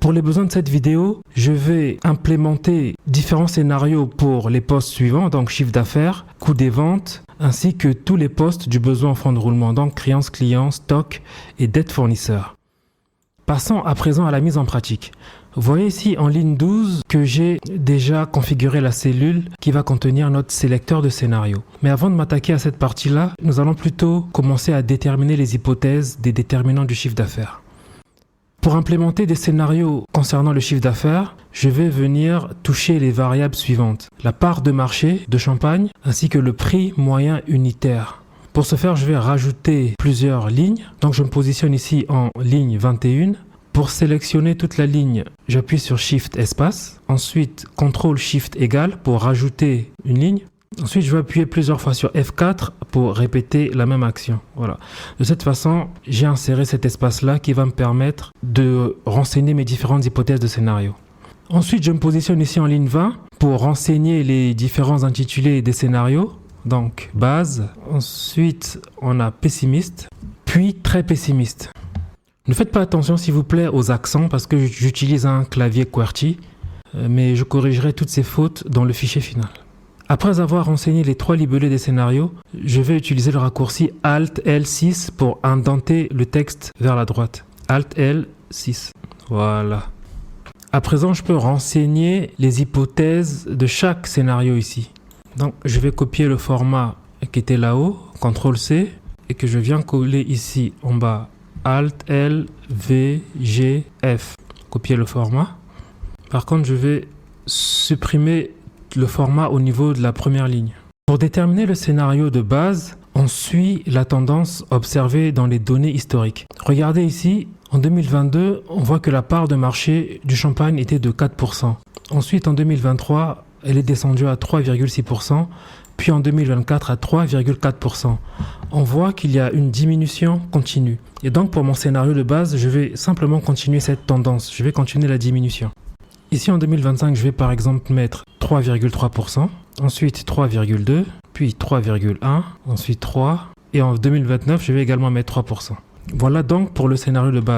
Pour les besoins de cette vidéo, je vais implémenter différents scénarios pour les postes suivants, donc chiffre d'affaires, coût des ventes, ainsi que tous les postes du besoin en fonds de roulement, donc créances clients, stock et dette fournisseur. Passons à présent à la mise en pratique. Vous voyez ici en ligne 12 que j'ai déjà configuré la cellule qui va contenir notre sélecteur de scénarios. Mais avant de m'attaquer à cette partie-là, nous allons plutôt commencer à déterminer les hypothèses des déterminants du chiffre d'affaires. Pour implémenter des scénarios concernant le chiffre d'affaires, je vais venir toucher les variables suivantes. La part de marché de Champagne ainsi que le prix moyen unitaire. Pour ce faire, je vais rajouter plusieurs lignes. Donc je me positionne ici en ligne 21. Pour sélectionner toute la ligne, j'appuie sur Shift espace. Ensuite, CTRL Shift égal pour rajouter une ligne. Ensuite, je vais appuyer plusieurs fois sur F4 pour répéter la même action. Voilà. De cette façon, j'ai inséré cet espace-là qui va me permettre de renseigner mes différentes hypothèses de scénario. Ensuite, je me positionne ici en ligne 20 pour renseigner les différents intitulés des scénarios. Donc, base. Ensuite, on a pessimiste, puis très pessimiste. Ne faites pas attention, s'il vous plaît, aux accents parce que j'utilise un clavier QWERTY, mais je corrigerai toutes ces fautes dans le fichier final. Après avoir renseigné les trois libellés des scénarios, je vais utiliser le raccourci Alt L6 pour indenter le texte vers la droite. Alt L6. Voilà. À présent, je peux renseigner les hypothèses de chaque scénario ici. Donc, je vais copier le format qui était là-haut, CTRL C, et que je viens coller ici en bas. Alt L V G F. Copier le format. Par contre, je vais supprimer le format au niveau de la première ligne. Pour déterminer le scénario de base, on suit la tendance observée dans les données historiques. Regardez ici, en 2022, on voit que la part de marché du champagne était de 4%. Ensuite, en 2023, elle est descendue à 3,6%, puis en 2024 à 3,4%. On voit qu'il y a une diminution continue. Et donc, pour mon scénario de base, je vais simplement continuer cette tendance. Je vais continuer la diminution. Ici, en 2025, je vais par exemple mettre 3,3%, ensuite 3,2%, puis 3,1%, ensuite 3%, et en 2029, je vais également mettre 3%. Voilà donc pour le scénario de base.